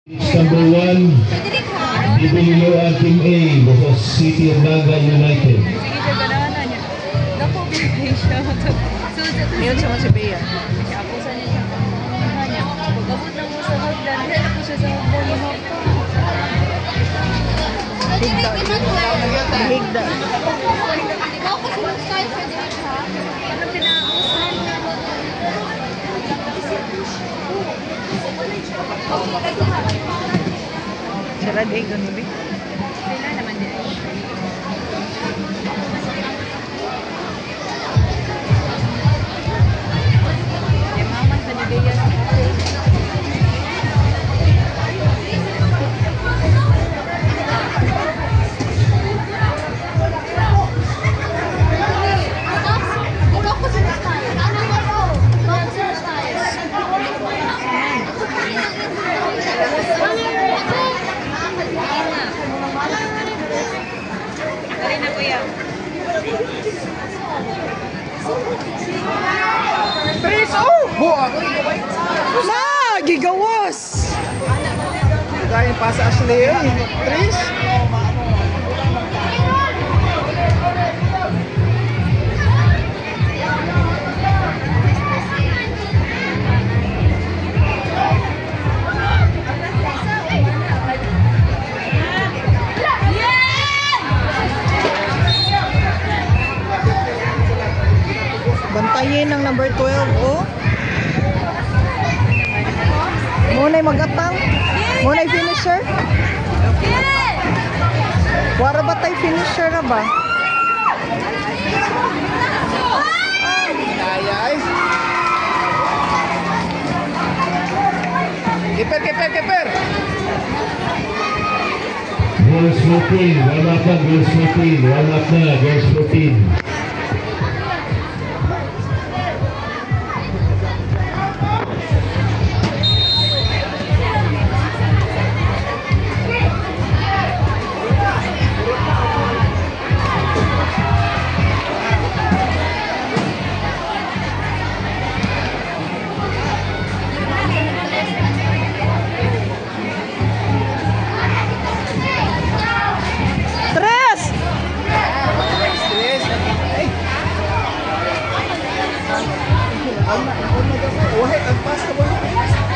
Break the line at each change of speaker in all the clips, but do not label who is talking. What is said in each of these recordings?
Number 1, Dibililoan Team A versus City of Naga United.
Sige siya, ganahan niya. Naku, binigay siya. Ngayon siya si Bea. Apusan niya siya. Pag-abot na mo sa hagdan, hindi po siya sa hagdan mo. Higda. Higda.
Ikaw kasi mag-style sa direct ha?
Ano pinausan? Sarad eh, ganun ba? Sila naman din. Yung maman sa nabigyan.
Ikaw kasi mag-style. Ano kayo? Ikaw kasi mag-style.
Kali na kuya.
Tris, oh! Buak!
Na! Gigawas!
Kaya pa sa Ashley yun. Tris?
Bantayin ng number 12, oh. Muna'y mag-atang. Muna'y finisher. Wara ba tayo finisher na ba?
Kaya eh. Kiper, kiper, kiper!
Girls 14, warm up na, girls 14, warm up na, girls 14.
Tres!
Tris! Ay! Wahit, ang pasta mo. Ang pasta mo.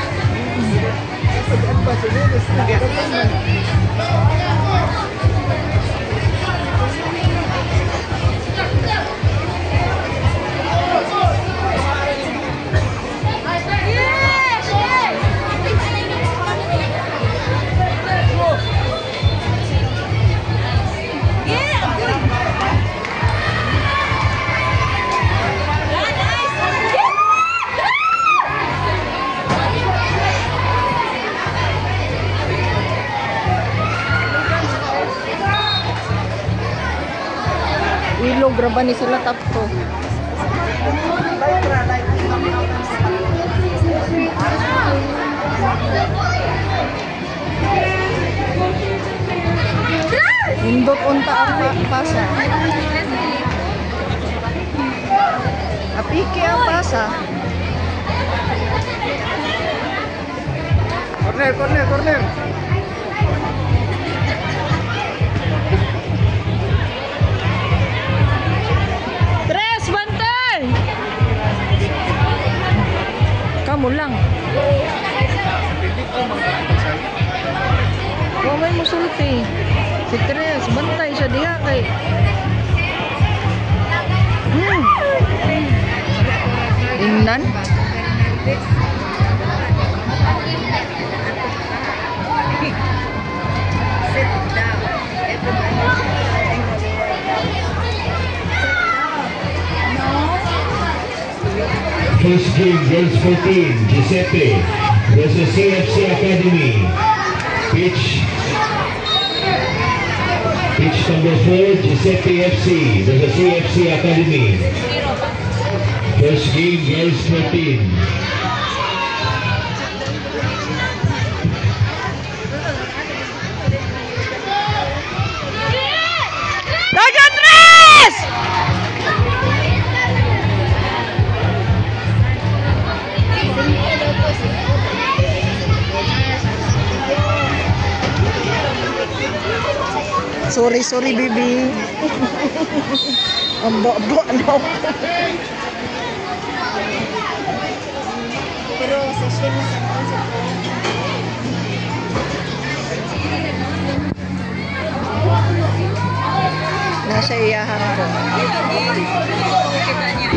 Ilog, graban ni sila tapto. Indot unta ang pasa. Apiki ang pasa.
Corner, corner, corner!
Tres, bantay! Kamu lang. Huwag may musulti. Si Tres, bantay siya diha kay... Ingnan?
First game, girls 14, Giuseppe versus CFC Academy. Pitch number 4, Giuseppe FC versus CFC Academy. First game, girls 14.
Dagan Tres!
Ito po si
Sorry, baby. Abo, no.
Pero sa shame na sa
Nasa iyahan ko.
Kita niya.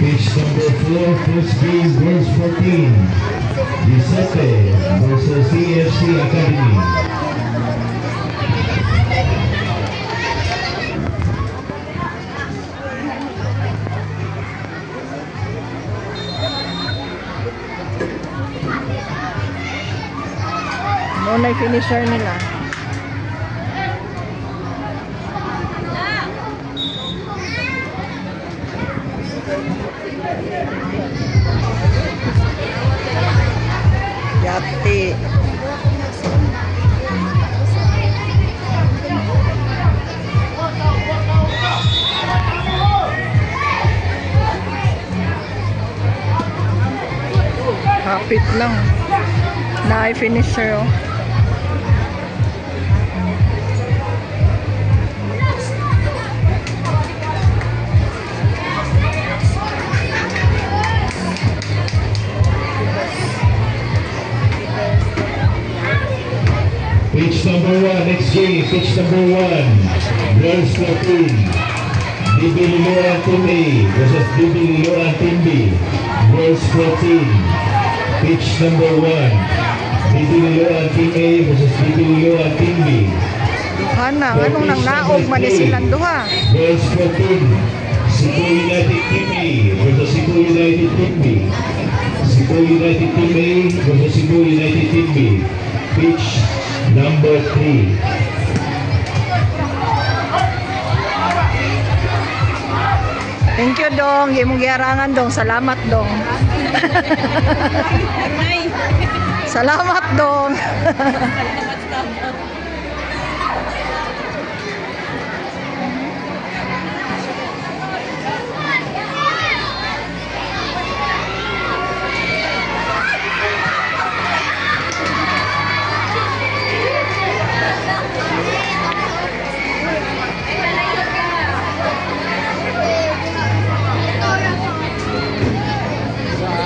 Page number 4, first game, verse 14. Giuseppe versus CFC Academy.
Muna yung finisher nila. Yati. Kapit lang. Na-finisher oh.
Pitch number 1, next game, pitch number 1, girls 14. Bibi Liloan Team A versus Bibi Liloan Team B, girls 14. Pitch number 1, Bibi Liloan Team A versus Bibi Liloan Team B.
Hana, anong nang naog man silang duha?
Girls 14, Cebu United Team A versus Cebu United Team B. Cebu United Team A versus Cebu United Team B. Pitch number 3.
Thank you dong, imong giarangan dong. Salamat dong. Salamat dong.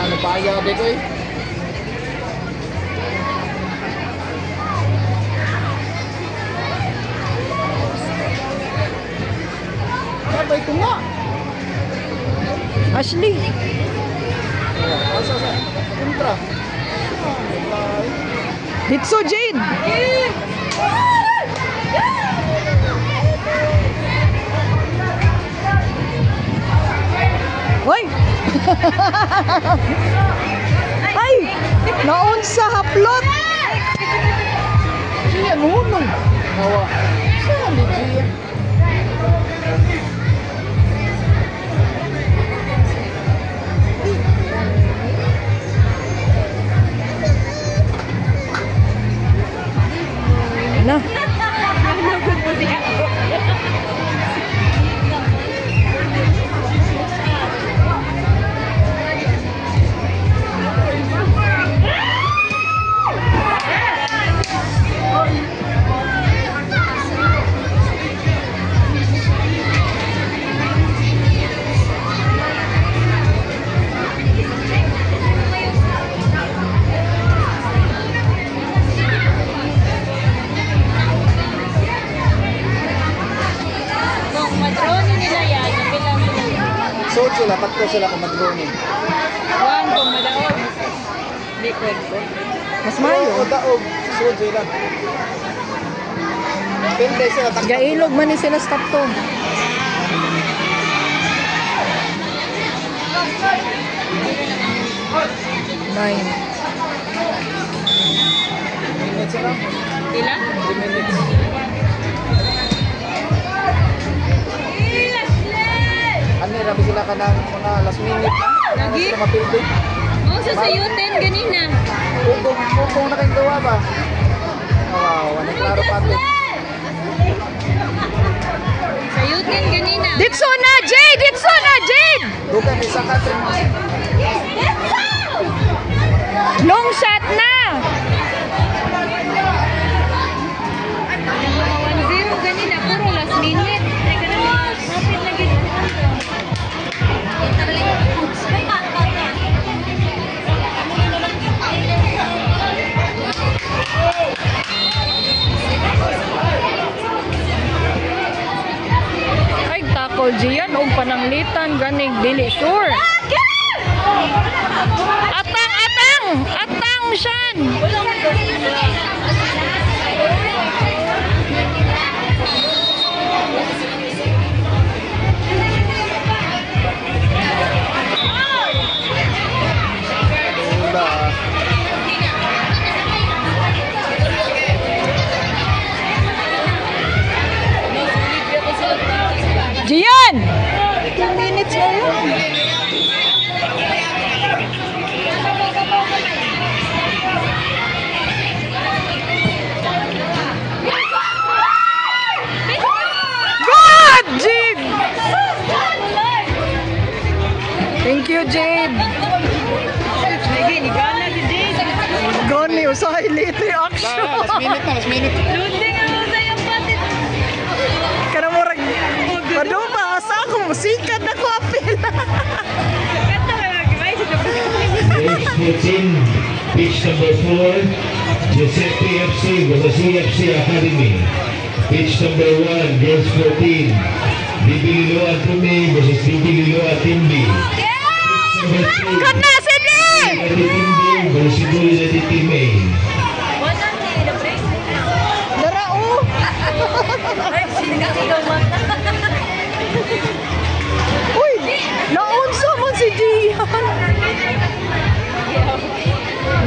Napaya dito eh. Sabay ko nga.
Ashley.
Asa. Kontra.
Ditso Jade. Hoy. Ay, naunsa haplot.
Siya nunong. Nawa. Siya ligiya.
Na.
Sojo, lapat ko sila kung mag-drone.
Juan, kung madaog. Liquid ko.
Mas mayo.
O daog, sojo lang. Pende sila takot.
Gailog man ni sila stop to. Nine.
Minutes sila.
Sila?
3 minutes. Ano rabi sila ka ng mga last minute na?
Lagi?
Sila mapildo.
Oo, sa sayutin, ganina.
Kung na kayong gawa ba? Wow, ano klaro pa ito.
Sayutin, ganina.
Ditso na Jade! Ditso na Jade!
Dugan, isang katrin.
Long shot na! ganing dili sure. Atang siyan. Gian! 2 minutes na yun. Good, Jade! Thank you, Jade. Gani, usahay late reaction.
Last minute.
Karena murag, aduh bahasa aku musikan na ko apil.
Next 14, pitch number 4, Giuseppe FC versus CFC Academy. Pitch number 1, girls 14, Bibi Liloa Tumi versus Bibi Liloa Timbi. Pitch number 2,
Kena sini.
Timbi versus Sidul United Team A.
Darao. Uy, naunsa man si Gian.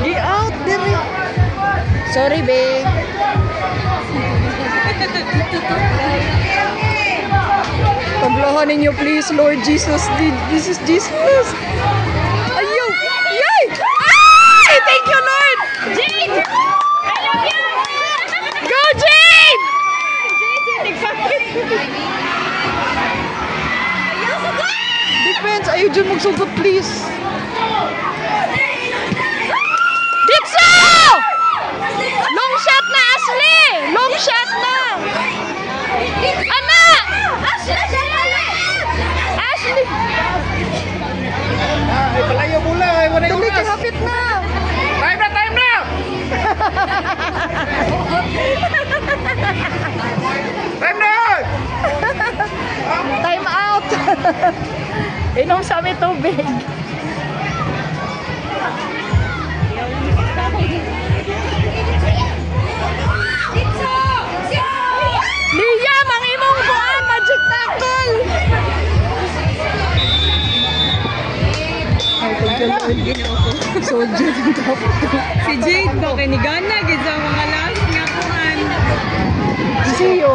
Di out diri. Sorry, babe. Paglahan ninyo, please, Lord Jesus. This is Jesus. Ayaw! Yay! Ay! Thank you, Lord! Jade! I love you! Go, Jade! Defense, ayaw dyan magsugot, please. Ditso! Long shot na, Ashley! Long shot na! Ana! Ashley!
Ay, palayo pula. Ay, wala yung
Dali,
oras.
kapit na!
Time na! Time na!
Time out! Inom sa amin tubig. Liam, ang imong buwan, magic tackle! Ay, tagyan soldier din dapat.
Si Jade ba kay ni Gana gid sa mga last nga kuan.
See you.